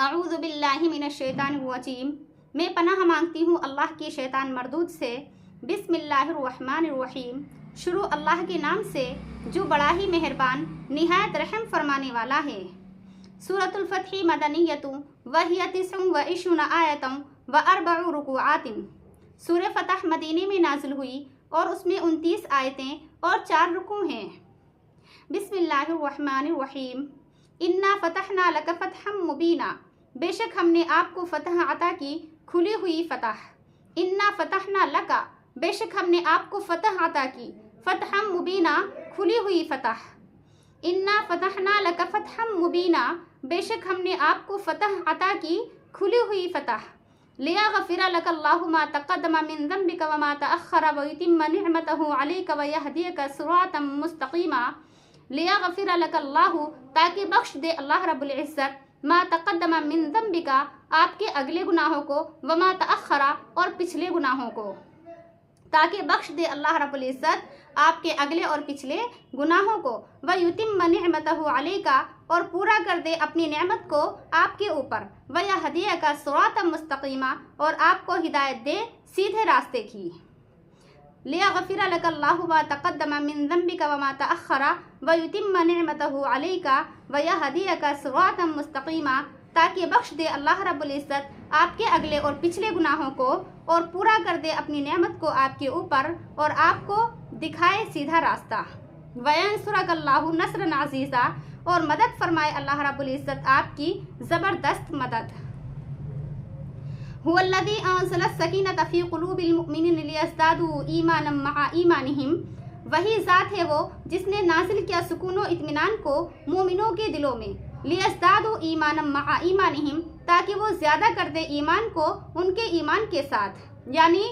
اعوذ باللہ من الشیطان الرجیم، میں پناہ مانگتی ہوں اللہ کی شیطان مردود سے۔ بسم اللہ الرحمن الرحیم، شروع اللہ کے نام سے جو بڑا ہی مہربان نہایت رحم فرمانے والا ہے۔ سورۃ الفتح مدنیۃ وہی 29 آیۃ و4 رکوعات۔ سورہ فتح مدینے میں نازل ہوئی اور اس میں 29 آیتیں اور 4 رکوع ہیں۔ بسم اللہ الرحمن الرحیم، انا فتحنا لک فتحا مبینا، بے شک ہم نے آپ کو فتح عطا کی، کھلی ہوئی فتح۔ انا فتحنا لک، بے شک ہم نے آپ کو فتح عطا کی، فتحا مبینا، کھلی ہوئی فتح۔ انا فتحنا لک فتحا مبینا، بے شک ہم نے آپ کو فتح عطا کی، کھلی ہوئی فتح۔ لیغفر لک اللہ ما تقدم من ذنبک وما تأخر ویتم نعمتہ علیک ویہدیک صراطا مستقیما۔ لیغفر لک اللہ، تاکہ بخش دے اللہ رب العزت، ما تقدم من ذنبک، آپ کے اگلے گناہوں کو، وما تأخر، اور پچھلے گناہوں کو، تاکہ بخش دے اللہ رب العزت آپ کے اگلے اور پچھلے گناہوں کو، وَيُتِمَّ نِعْمَتَهُ عَلَيْكَ، اور پورا کر دے اپنی نعمت کو آپ کے اوپر، وَيَهْدِيَكَ صِرَاطًا مُسْتَقِيمًا، اور آپ کو ہدایت دے سیدھے راستے کی۔ لِيَغْفِرَ لَكَ اللَّهُ مَا تَقَدَّمَ مِن ذَنبِكَ وَمَا تَأَخَّرَ وَيُتِمَّ نِعْمَتَهُ عَلَيْكَ وَيَهْدِيَكَ صِرَاطًا مُسْتَقِيمًا، تاکہ بخش دے اللہ رب العزت آپ کے اگلے اور پچھلے گناہوں کو، اور پورا کر دے اپنی نعمت کو آپ کے اوپر، اور آپ کو دکھائے سیدھا راستہ۔ وَيَنْصُرَكَ اللَّهُ نَصْرًا عَزِيزًا، اور مدد فرمائے اللہ رب العزت آپ کی زبردست مدد۔ هو الذي أنزل السكينة في قلوب المؤمنين ليزدادوا إيمانا مع إيمانهم، وہی ذات ہے وہ جس نے نازل کیا سکون و اطمینان کو مومنوں کے دلوں میں، ليزدادوا إيمانا مع إيمانهم، تاکہ وہ زیادہ کر دے ایمان کو ان کے ایمان کے ساتھ، یعنی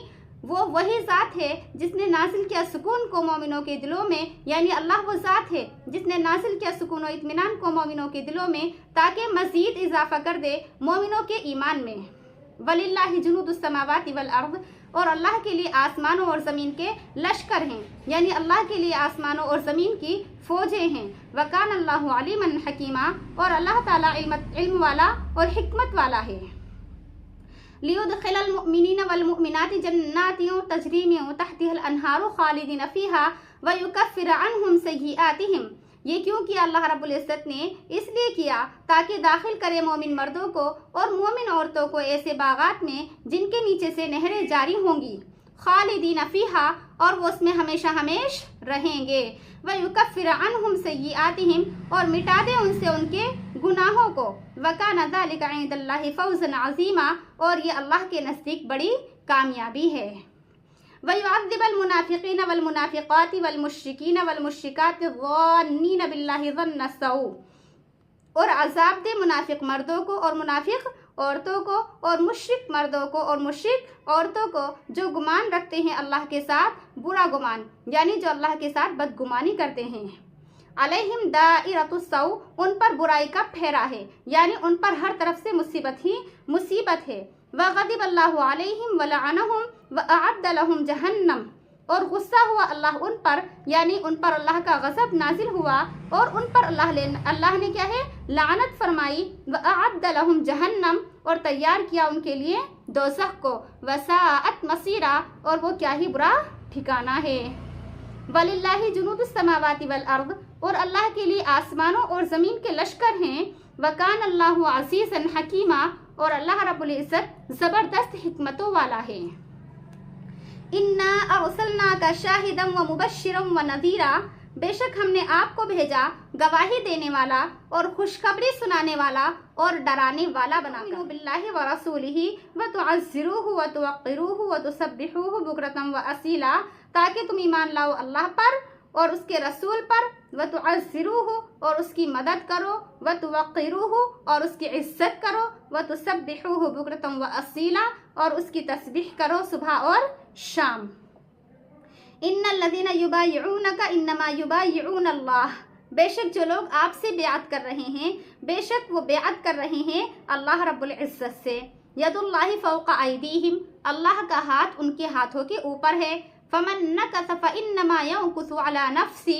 وہ وہی ذات ہے جس نے نازل کیا سکون کو مومنوں کے دلوں میں، یعنی اللہ وہ ذات ہے جس نے نازل کیا سکون و اطمینان کو مومنوں کے دلوں میں، تاکہ مزید اضافہ کر دے مومنوں کے ایمان میں۔ وَلِلَّهِ جُنُودُ السَّمَاوَاتِ وَالْأَرْضِ، اور اللہ کے لیے آسمانوں اور زمین کے لشکر ہیں، یعنی اللہ کے لیے آسمانوں اور زمین کی فوجیں ہیں۔ وَكَانَ اللَّهُ عَلِيمًا حَكِيمًا، اور اللہ تعالیٰ علم والا اور حکمت والا ہے۔ لِيُدْخِلَ الْمُؤْمِنِينَ وَالْمُؤْمِنَاتِ جَنَّاتٍ تَجْرِي مِن تَحْتِهَا الْأَنْهَارُ خَالِدِينَ فِيهَا وَيُكَفِّرَ عَنْهُمْ سَيِّئَاتِهِمْ، یہ کیوں کیا اللہ رب العزت نے؟ اس لیے کیا تاکہ داخل کرے مومن مردوں کو اور مومن عورتوں کو ایسے باغات میں جن کے نیچے سے نہریں جاری ہوں گی، خالدین فیہا، اور وہ اس میں ہمیشہ ہمیش رہیں گے، وَيُكَفِّرَ عَنْهُمْ سَيِّئَاتِهِمْ، اور مٹا دے ان سے ان کے گناہوں کو، وَكَانَ ذَلِكَ عِندَ اللَّهِ فَوْزًا عَظِيمًا، اور یہ اللہ کے نزدیک بڑی کامیابی ہے۔ وَيُعَذِّبَ الْمُنَافِقِينَ وَالْمُنَافِقَاتِ وَالْمُشْرِكِينَ وَالْمُشْرِكَاتِ الظَّانِّينَ بِاللَّهِ ظَنَّ السَّوْءِ، اور عذاب دے منافق مردوں کو اور منافق عورتوں کو، اور مشرک مردوں کو اور مشرک عورتوں کو، جو گمان رکھتے ہیں اللہ کے ساتھ برا گمان، یعنی جو اللہ کے ساتھ بدگمانی کرتے ہیں۔ علیہم دائرۃ السوء، ان پر برائی کا پھیرا ہے، یعنی ان پر ہر طرف سے مصیبت ہی مصیبت ہے۔ وغضب اللہ علیہم ولعنہم واعد لہم جہنم، اور غصہ ہوا اللہ ان پر، یعنی ان پر اللہ کا غضب نازل ہوا، اور ان پر اللہ نے کیا ہے؟ لعنت فرمائی۔ واعد لہم جہنم، اور تیار کیا ان کے لیے دوزخ کو، وساءت مصیرا، اور وہ کیا ہی برا ٹھکانہ ہے۔ وَلِلَّهِ جُنُودُ السَّمَاوَاتِ وَالْأَرْضِ، اور اللہ کے لیے آسمانوں اور زمین کے لشکر ہیں۔ وَكَانَ اللَّهُ عَزِيزًا حَكِيمًا، اور اللہ رب العزت زبردست حکمتوں والا ہے۔ إِنَّا أَرْسَلْنَاكَ شَاهِدًا وَمُبَشِّرًا وَنَذِيرًا، بے شک ہم نے آپ کو بھیجا گواہی دینے والا اور خوشخبری سنانے والا اور ڈرانے والا بنا کر۔ بِاللَّهِ وَرَسُولِهِ وَتُعَزِّرُوهُ وَتُوَقِّرُوهُ وَتُسَبِّحُوهُ بُكْرَةً وَأَصِيلًا، تاکہ تم ایمان لاؤ اللہ پر اور اس کے رسول پر، وَتُعَزِّرُوهُ، اور اس کی مدد کرو، وَتُوَقِّرُوهُ، اور اس کی عزت کرو، وَتُسَبِّحُوهُ بُكْرَةً وَأَصِيلًا، اور اس کی تسبیح کرو صبح اور شام۔ إِنَّ الَّذِينَ يُبَايِعُونَكَ إِنَّمَا يُبَايِعُونَ اللَّهَ، بے شک جو لوگ آپ سے بیعت کر رہے ہیں، بے شک وہ بیعت کر رہے ہیں اللہ رب العزت سے۔ ید اللہ فوق ایدیہم، اللہ کا ہاتھ ان کے ہاتھوں کے اوپر ہے۔ فمن نکث فانما ينکث علی نفسہ،